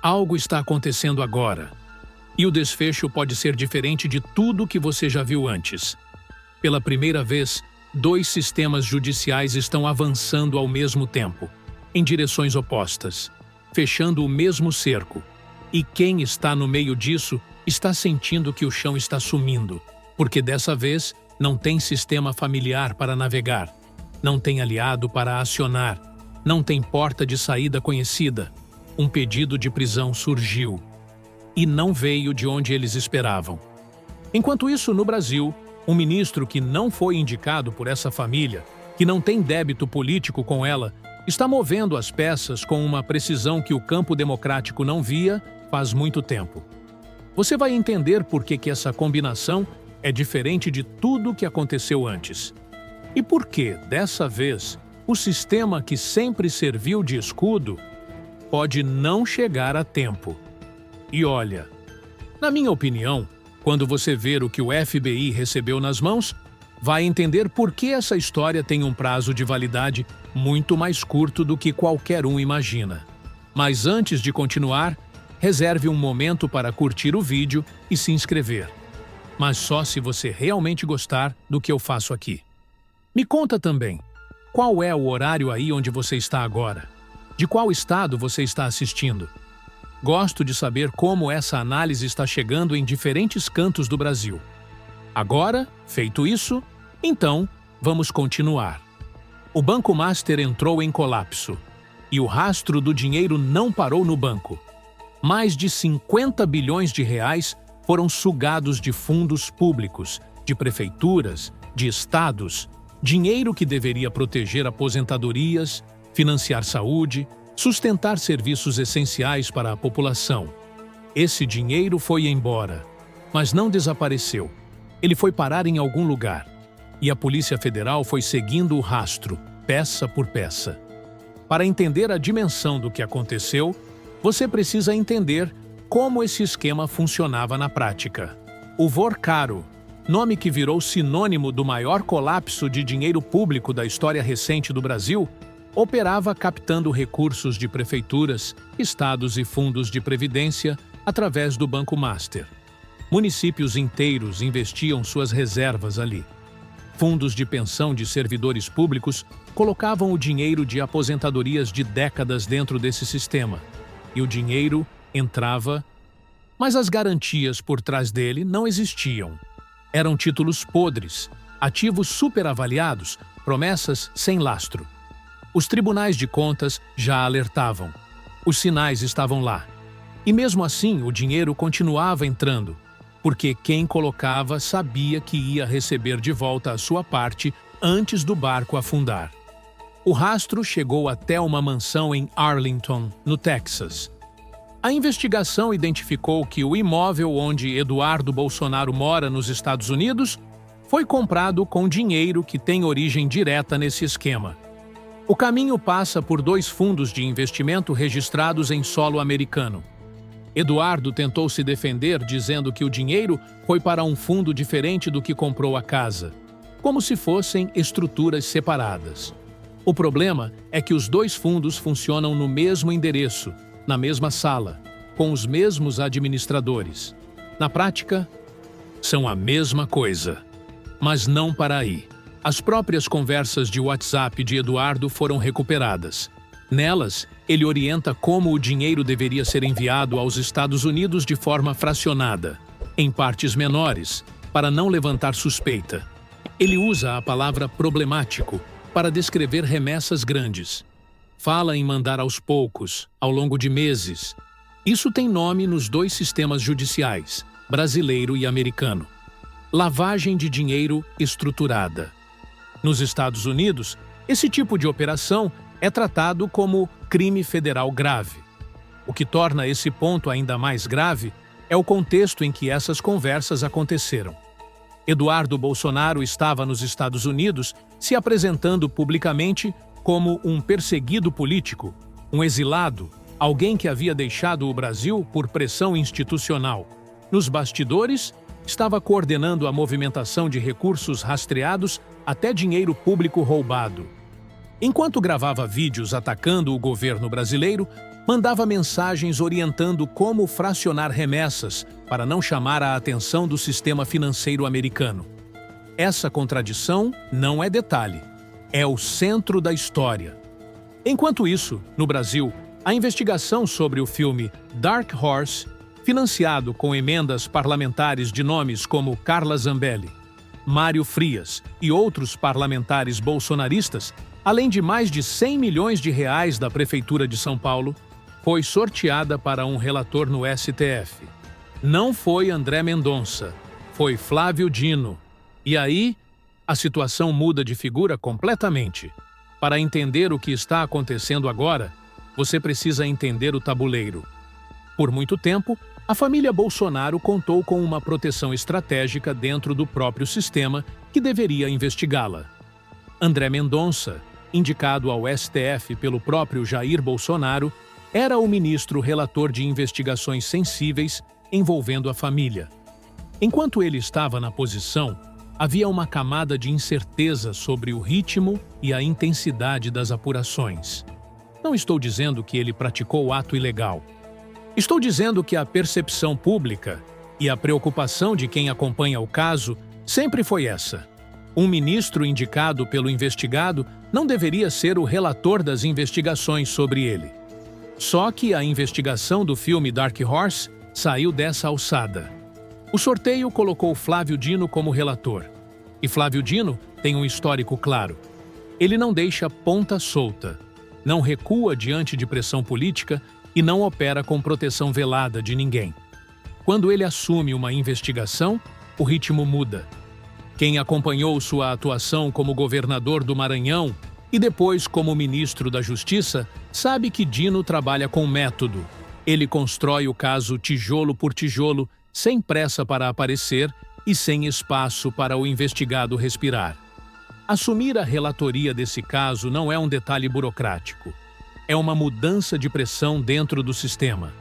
Algo está acontecendo agora, e o desfecho pode ser diferente de tudo que você já viu antes. Pela primeira vez, dois sistemas judiciais estão avançando ao mesmo tempo, em direções opostas, fechando o mesmo cerco. E quem está no meio disso está sentindo que o chão está sumindo, porque dessa vez não tem sistema familiar para navegar, não tem aliado para acionar, não tem porta de saída conhecida. Um pedido de prisão surgiu e não veio de onde eles esperavam. Enquanto isso, no Brasil, um ministro que não foi indicado por essa família, que não tem débito político com ela, está movendo as peças com uma precisão que o campo democrático não via faz muito tempo. Você vai entender por que essa combinação é diferente de tudo o que aconteceu antes. E por que, dessa vez, o sistema que sempre serviu de escudo pode não chegar a tempo. E olha, na minha opinião, quando você ver o que o FBI recebeu nas mãos, vai entender por que essa história tem um prazo de validade muito mais curto do que qualquer um imagina. Mas antes de continuar, reserve um momento para curtir o vídeo e se inscrever. Mas só se você realmente gostar do que eu faço aqui. Me conta também, qual é o horário aí onde você está agora? De qual estado você está assistindo? Gosto de saber como essa análise está chegando em diferentes cantos do Brasil. Agora, feito isso, então, vamos continuar. O Banco Master entrou em colapso e o rastro do dinheiro não parou no banco. Mais de 50 bilhões de reais foram sugados de fundos públicos, de prefeituras, de estados, dinheiro que deveria proteger aposentadorias, financiar saúde, sustentar serviços essenciais para a população. Esse dinheiro foi embora, mas não desapareceu. Ele foi parar em algum lugar, e a Polícia Federal foi seguindo o rastro, peça por peça. Para entender a dimensão do que aconteceu, você precisa entender como esse esquema funcionava na prática. O Vorcaro, nome que virou sinônimo do maior colapso de dinheiro público da história recente do Brasil, operava captando recursos de prefeituras, estados e fundos de previdência através do Banco Master. Municípios inteiros investiam suas reservas ali. Fundos de pensão de servidores públicos colocavam o dinheiro de aposentadorias de décadas dentro desse sistema. E o dinheiro entrava, mas as garantias por trás dele não existiam. Eram títulos podres, ativos superavaliados, promessas sem lastro. Os tribunais de contas já alertavam. Os sinais estavam lá. E mesmo assim, o dinheiro continuava entrando, porque quem colocava sabia que ia receber de volta a sua parte antes do barco afundar. O rastro chegou até uma mansão em Arlington, no Texas. A investigação identificou que o imóvel onde Eduardo Bolsonaro mora nos Estados Unidos foi comprado com dinheiro que tem origem direta nesse esquema. O caminho passa por dois fundos de investimento registrados em solo americano. Eduardo tentou se defender dizendo que o dinheiro foi para um fundo diferente do que comprou a casa, como se fossem estruturas separadas. O problema é que os dois fundos funcionam no mesmo endereço, na mesma sala, com os mesmos administradores. Na prática, são a mesma coisa. Mas não para aí. As próprias conversas de WhatsApp de Eduardo foram recuperadas. Nelas, ele orienta como o dinheiro deveria ser enviado aos Estados Unidos de forma fracionada, em partes menores, para não levantar suspeita. Ele usa a palavra problemático para descrever remessas grandes. Fala em mandar aos poucos, ao longo de meses. Isso tem nome nos dois sistemas judiciais, brasileiro e americano. Lavagem de dinheiro estruturada. Nos Estados Unidos, esse tipo de operação é tratado como crime federal grave. O que torna esse ponto ainda mais grave é o contexto em que essas conversas aconteceram. Eduardo Bolsonaro estava nos Estados Unidos se apresentando publicamente como um perseguido político, um exilado, alguém que havia deixado o Brasil por pressão institucional. Nos bastidores, estava coordenando a movimentação de recursos rastreados até dinheiro público roubado. Enquanto gravava vídeos atacando o governo brasileiro, Mandava mensagens orientando como fracionar remessas para não chamar a atenção do sistema financeiro americano. Essa contradição não é detalhe, é o centro da história. Enquanto isso, no Brasil, a investigação sobre o filme Dark Horse, financiado com emendas parlamentares de nomes como Carla Zambelli, Mário Frias e outros parlamentares bolsonaristas, além de mais de 100 milhões de reais da Prefeitura de São Paulo, foi sorteada para um relator no STF. Não foi André Mendonça, foi Flávio Dino. E aí, a situação muda de figura completamente. Para entender o que está acontecendo agora, você precisa entender o tabuleiro. Por muito tempo, a família Bolsonaro contou com uma proteção estratégica dentro do próprio sistema que deveria investigá-la. André Mendonça, indicado ao STF pelo próprio Jair Bolsonaro, era o ministro relator de investigações sensíveis envolvendo a família. Enquanto ele estava na posição, havia uma camada de incerteza sobre o ritmo e a intensidade das apurações. Não estou dizendo que ele praticou ato ilegal. Estou dizendo que a percepção pública e a preocupação de quem acompanha o caso sempre foi essa. Um ministro indicado pelo investigado não deveria ser o relator das investigações sobre ele. Só que a investigação do filme Dark Horse saiu dessa alçada. O sorteio colocou Flávio Dino como relator. E Flávio Dino tem um histórico claro. Ele não deixa ponta solta, não recua diante de pressão política e não opera com proteção velada de ninguém. Quando ele assume uma investigação, o ritmo muda. Quem acompanhou sua atuação como governador do Maranhão e depois como ministro da Justiça sabe que Dino trabalha com método. Ele constrói o caso tijolo por tijolo, sem pressa para aparecer e sem espaço para o investigado respirar. Assumir a relatoria desse caso não é um detalhe burocrático. É uma mudança de pressão dentro do sistema.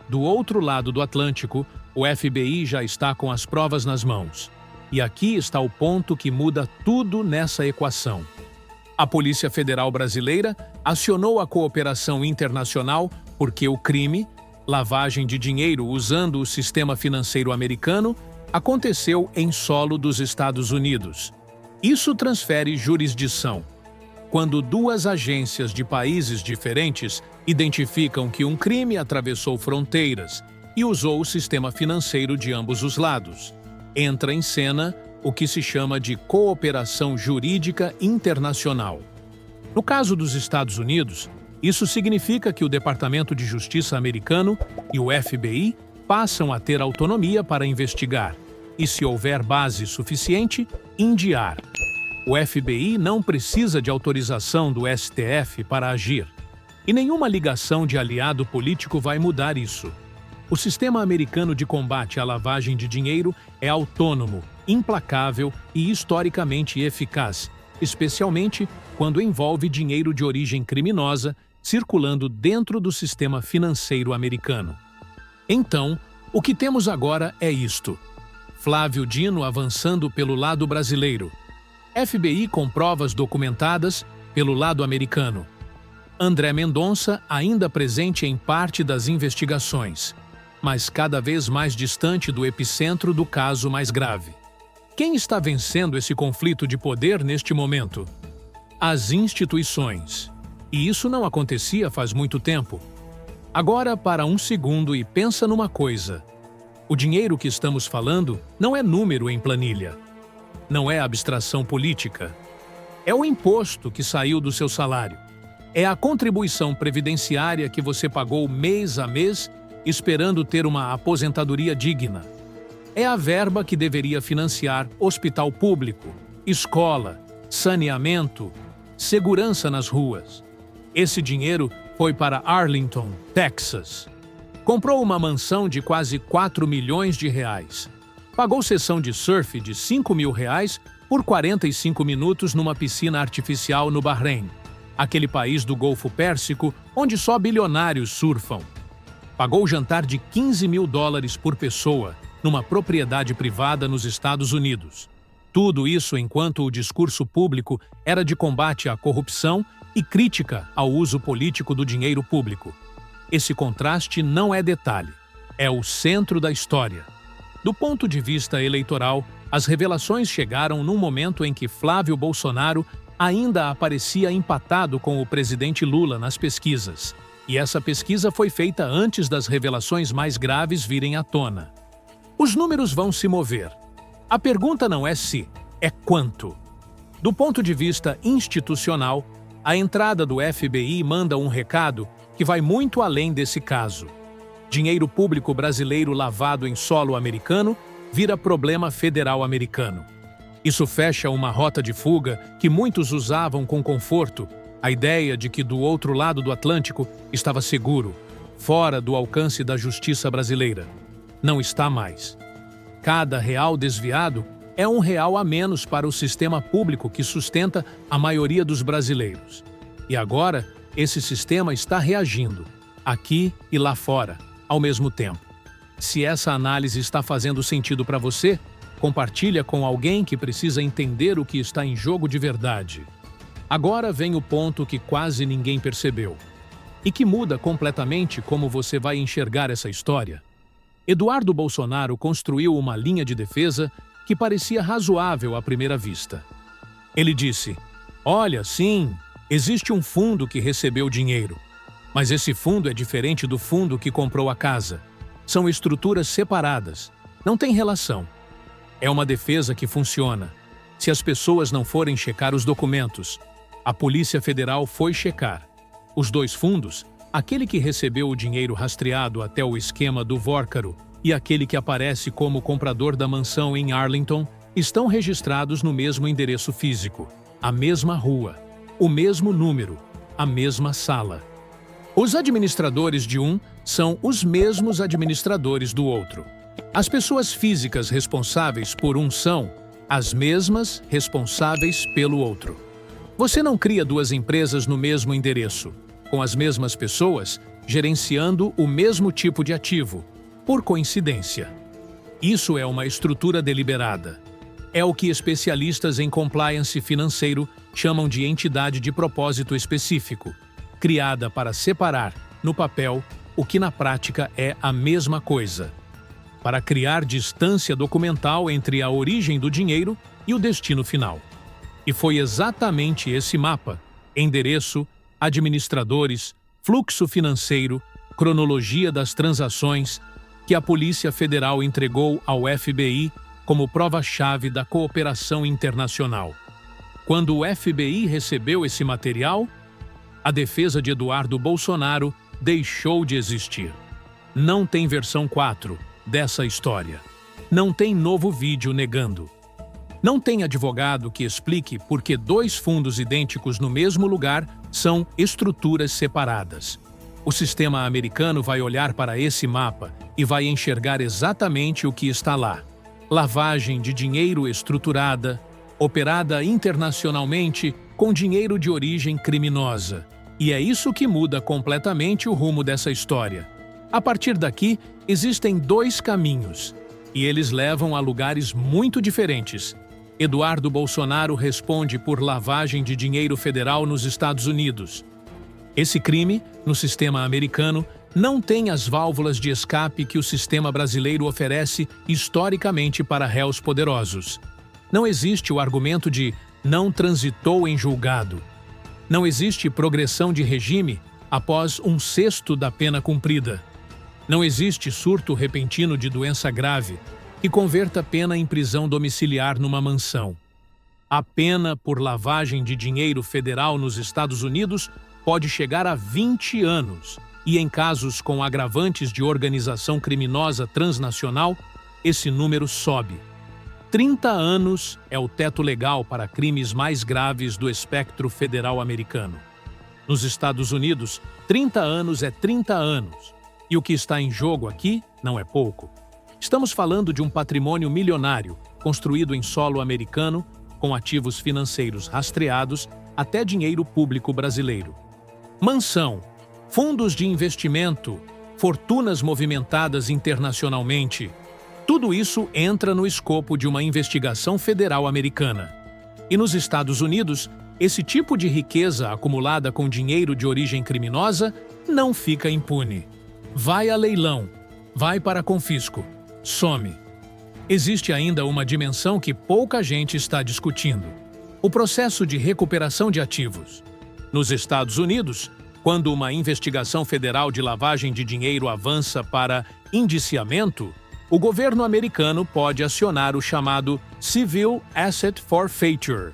Do outro lado do Atlântico, o FBI já está com as provas nas mãos. E aqui está o ponto que muda tudo nessa equação. A Polícia Federal Brasileira acionou a cooperação internacional porque o crime, lavagem de dinheiro usando o sistema financeiro americano, aconteceu em solo dos Estados Unidos. Isso transfere jurisdição. Quando duas agências de países diferentes identificam que um crime atravessou fronteiras e usou o sistema financeiro de ambos os lados, entra em cena o que se chama de cooperação jurídica internacional. No caso dos Estados Unidos, isso significa que o Departamento de Justiça americano e o FBI passam a ter autonomia para investigar e, se houver base suficiente, indiar. O FBI não precisa de autorização do STF para agir. E nenhuma ligação de aliado político vai mudar isso. O sistema americano de combate à lavagem de dinheiro é autônomo, implacável e historicamente eficaz, especialmente quando envolve dinheiro de origem criminosa circulando dentro do sistema financeiro americano. Então, o que temos agora é isto: Flávio Dino avançando pelo lado brasileiro, FBI com provas documentadas pelo lado americano, André Mendonça ainda presente em parte das investigações, mas cada vez mais distante do epicentro do caso mais grave. Quem está vencendo esse conflito de poder neste momento? As instituições. E isso não acontecia faz muito tempo. Agora, para um segundo e pensa numa coisa. O dinheiro que estamos falando não é número em planilha. Não é abstração política. É o imposto que saiu do seu salário. É a contribuição previdenciária que você pagou mês a mês, esperando ter uma aposentadoria digna. É a verba que deveria financiar hospital público, escola, saneamento, segurança nas ruas. Esse dinheiro foi para Arlington, Texas. Comprou uma mansão de quase 4 milhões de reais. Pagou sessão de surf de 5 mil reais por 45 minutos numa piscina artificial no Bahrein, aquele país do Golfo Pérsico onde só bilionários surfam. Pagou jantar de 15 mil dólares por pessoa numa propriedade privada nos Estados Unidos. Tudo isso enquanto o discurso público era de combate à corrupção e crítica ao uso político do dinheiro público. Esse contraste não é detalhe, é o centro da história. Do ponto de vista eleitoral, as revelações chegaram num momento em que Flávio Bolsonaro ainda aparecia empatado com o presidente Lula nas pesquisas. E essa pesquisa foi feita antes das revelações mais graves virem à tona. Os números vão se mover. A pergunta não é se, é quanto. Do ponto de vista institucional, a entrada do FBI manda um recado que vai muito além desse caso. Dinheiro público brasileiro lavado em solo americano vira problema federal americano. Isso fecha uma rota de fuga que muitos usavam com conforto, a ideia de que do outro lado do Atlântico estava seguro, fora do alcance da justiça brasileira. Não está mais. Cada real desviado é um real a menos para o sistema público que sustenta a maioria dos brasileiros. E agora, esse sistema está reagindo, aqui e lá fora, ao mesmo tempo. Se essa análise está fazendo sentido para você, compartilha com alguém que precisa entender o que está em jogo de verdade. Agora vem o ponto que quase ninguém percebeu e que muda completamente como você vai enxergar essa história. Eduardo Bolsonaro construiu uma linha de defesa que parecia razoável à primeira vista. Ele disse: "Olha, sim, existe um fundo que recebeu dinheiro, mas esse fundo é diferente do fundo que comprou a casa. São estruturas separadas, não tem relação. É uma defesa que funciona. Se as pessoas não forem checar os documentos, a Polícia Federal foi checar. Os dois fundos, aquele que recebeu o dinheiro rastreado até o esquema do Vórcaro e aquele que aparece como comprador da mansão em Arlington, estão registrados no mesmo endereço físico, a mesma rua, o mesmo número, a mesma sala. Os administradores de um são os mesmos administradores do outro. As pessoas físicas responsáveis por um são as mesmas responsáveis pelo outro. Você não cria duas empresas no mesmo endereço, com as mesmas pessoas, gerenciando o mesmo tipo de ativo, por coincidência. Isso é uma estrutura deliberada. É o que especialistas em compliance financeiro chamam de entidade de propósito específico, criada para separar, no papel, o que na prática é a mesma coisa, para criar distância documental entre a origem do dinheiro e o destino final. E foi exatamente esse mapa, endereço, administradores, fluxo financeiro, cronologia das transações, que a Polícia Federal entregou ao FBI como prova-chave da cooperação internacional. Quando o FBI recebeu esse material, a defesa de Eduardo Bolsonaro deixou de existir. Não tem versão 4 dessa história. Não tem novo vídeo negando. Não tem advogado que explique por que dois fundos idênticos no mesmo lugar são estruturas separadas. O sistema americano vai olhar para esse mapa e vai enxergar exatamente o que está lá. Lavagem de dinheiro estruturada, operada internacionalmente com dinheiro de origem criminosa. E é isso que muda completamente o rumo dessa história. A partir daqui, existem dois caminhos, e eles levam a lugares muito diferentes. Eduardo Bolsonaro responde por lavagem de dinheiro federal nos Estados Unidos. Esse crime, no sistema americano, não tem as válvulas de escape que o sistema brasileiro oferece historicamente para réus poderosos. Não existe o argumento de não transitou em julgado. Não existe progressão de regime após 1/6 da pena cumprida. Não existe surto repentino de doença grave que converta a pena em prisão domiciliar numa mansão. A pena por lavagem de dinheiro federal nos Estados Unidos pode chegar a 20 anos, e em casos com agravantes de organização criminosa transnacional, esse número sobe. 30 anos é o teto legal para crimes mais graves do espectro federal americano. Nos Estados Unidos, 30 anos é 30 anos. E o que está em jogo aqui não é pouco. Estamos falando de um patrimônio milionário, construído em solo americano, com ativos financeiros rastreados até dinheiro público brasileiro. Mansão, fundos de investimento, fortunas movimentadas internacionalmente. Tudo isso entra no escopo de uma investigação federal americana. E nos Estados Unidos, esse tipo de riqueza acumulada com dinheiro de origem criminosa não fica impune. Vai a leilão, vai para confisco, some. Existe ainda uma dimensão que pouca gente está discutindo: o processo de recuperação de ativos. Nos Estados Unidos, quando uma investigação federal de lavagem de dinheiro avança para indiciamento, o governo americano pode acionar o chamado Civil Asset Forfeiture,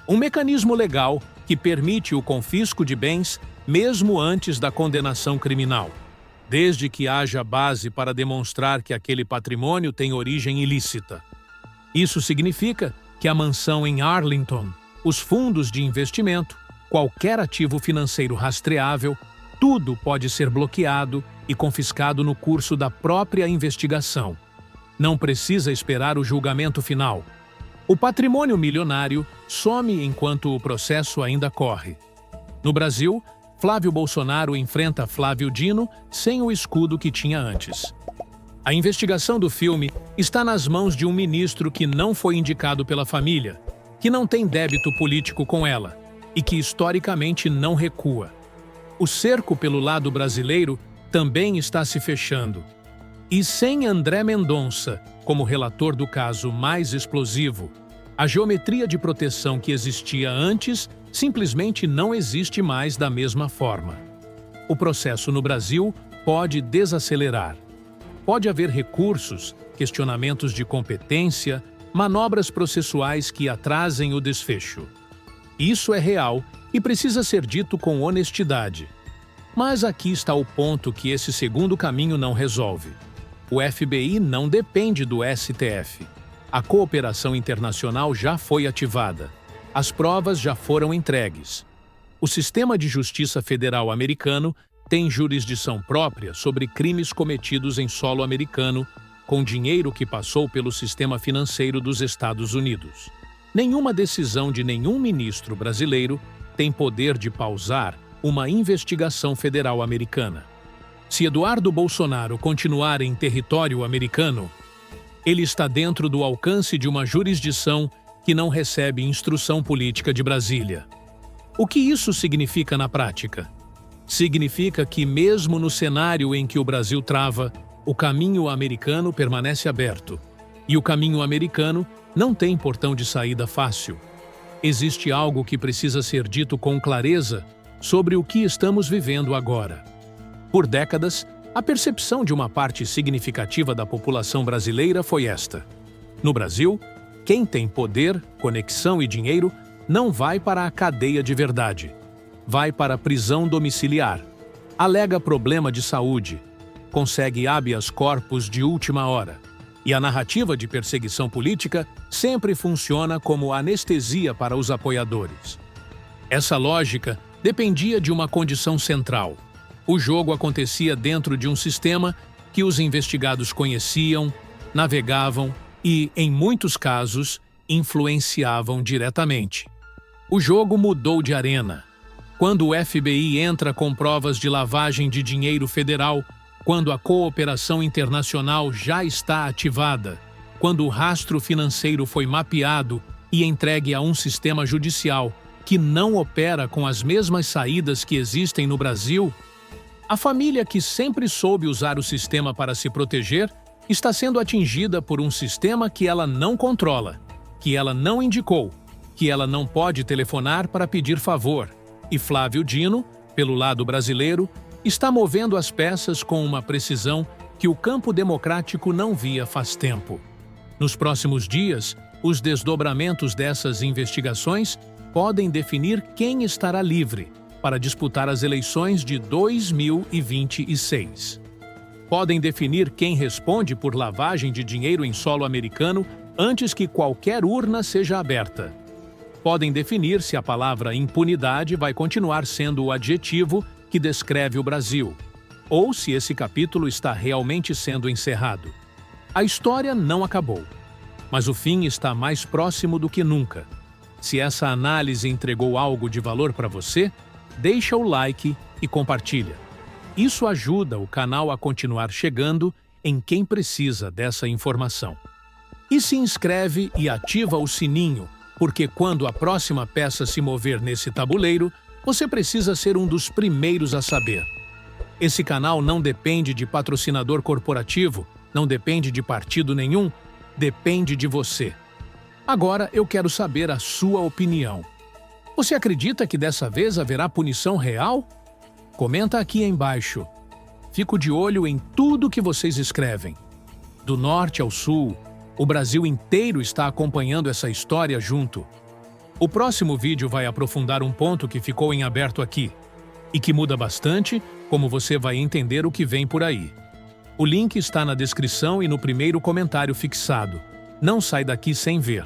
um mecanismo legal que permite o confisco de bens mesmo antes da condenação criminal, desde que haja base para demonstrar que aquele patrimônio tem origem ilícita. Isso significa que a mansão em Arlington, os fundos de investimento, qualquer ativo financeiro rastreável, tudo pode ser bloqueado e confiscado no curso da própria investigação. Não precisa esperar o julgamento final. O patrimônio milionário some enquanto o processo ainda corre. No Brasil, Flávio Bolsonaro enfrenta Flávio Dino sem o escudo que tinha antes. A investigação do filme está nas mãos de um ministro que não foi indicado pela família, que não tem débito político com ela e que historicamente não recua. O cerco pelo lado brasileiro também está se fechando. E sem André Mendonça como relator do caso mais explosivo, a geometria de proteção que existia antes simplesmente não existe mais da mesma forma. O processo no Brasil pode desacelerar. Pode haver recursos, questionamentos de competência, manobras processuais que atrasem o desfecho. Isso é real e precisa ser dito com honestidade. Mas aqui está o ponto que esse segundo caminho não resolve. O FBI não depende do STF. A cooperação internacional já foi ativada. As provas já foram entregues. O sistema de justiça federal americano tem jurisdição própria sobre crimes cometidos em solo americano, com dinheiro que passou pelo sistema financeiro dos Estados Unidos. Nenhuma decisão de nenhum ministro brasileiro tem poder de pausar uma investigação federal americana. Se Eduardo Bolsonaro continuar em território americano, ele está dentro do alcance de uma jurisdição que não recebe instrução política de Brasília. O que isso significa na prática? Significa que, mesmo no cenário em que o Brasil trava, o caminho americano permanece aberto. E o caminho americano não tem portão de saída fácil. Existe algo que precisa ser dito com clareza sobre o que estamos vivendo agora. Por décadas, a percepção de uma parte significativa da população brasileira foi esta: no Brasil, quem tem poder, conexão e dinheiro não vai para a cadeia de verdade. Vai para a prisão domiciliar. Alega problema de saúde. Consegue habeas corpus de última hora. E a narrativa de perseguição política sempre funciona como anestesia para os apoiadores. Essa lógica dependia de uma condição central. O jogo acontecia dentro de um sistema que os investigados conheciam, navegavam e, em muitos casos, influenciavam diretamente. O jogo mudou de arena. Quando o FBI entra com provas de lavagem de dinheiro federal, quando a cooperação internacional já está ativada, quando o rastro financeiro foi mapeado e entregue a um sistema judicial que não opera com as mesmas saídas que existem no Brasil, a família que sempre soube usar o sistema para se proteger está sendo atingida por um sistema que ela não controla, que ela não indicou, que ela não pode telefonar para pedir favor. E Flávio Dino, pelo lado brasileiro, está movendo as peças com uma precisão que o campo democrático não via faz tempo. Nos próximos dias, os desdobramentos dessas investigações podem definir quem estará livre para disputar as eleições de 2026. Podem definir quem responde por lavagem de dinheiro em solo americano antes que qualquer urna seja aberta. Podem definir se a palavra impunidade vai continuar sendo o adjetivo que descreve o Brasil, ou se esse capítulo está realmente sendo encerrado. A história não acabou, mas o fim está mais próximo do que nunca. Se essa análise entregou algo de valor para você, deixa o like e compartilha. Isso ajuda o canal a continuar chegando em quem precisa dessa informação. E se inscreve e ativa o sininho, porque quando a próxima peça se mover nesse tabuleiro, você precisa ser um dos primeiros a saber. Esse canal não depende de patrocinador corporativo, não depende de partido nenhum, depende de você. Agora eu quero saber a sua opinião. Você acredita que dessa vez haverá punição real? Comenta aqui embaixo. Fico de olho em tudo que vocês escrevem. Do norte ao sul, o Brasil inteiro está acompanhando essa história junto. O próximo vídeo vai aprofundar um ponto que ficou em aberto aqui e que muda bastante, como você vai entender o que vem por aí. O link está na descrição e no primeiro comentário fixado. Não sai daqui sem ver.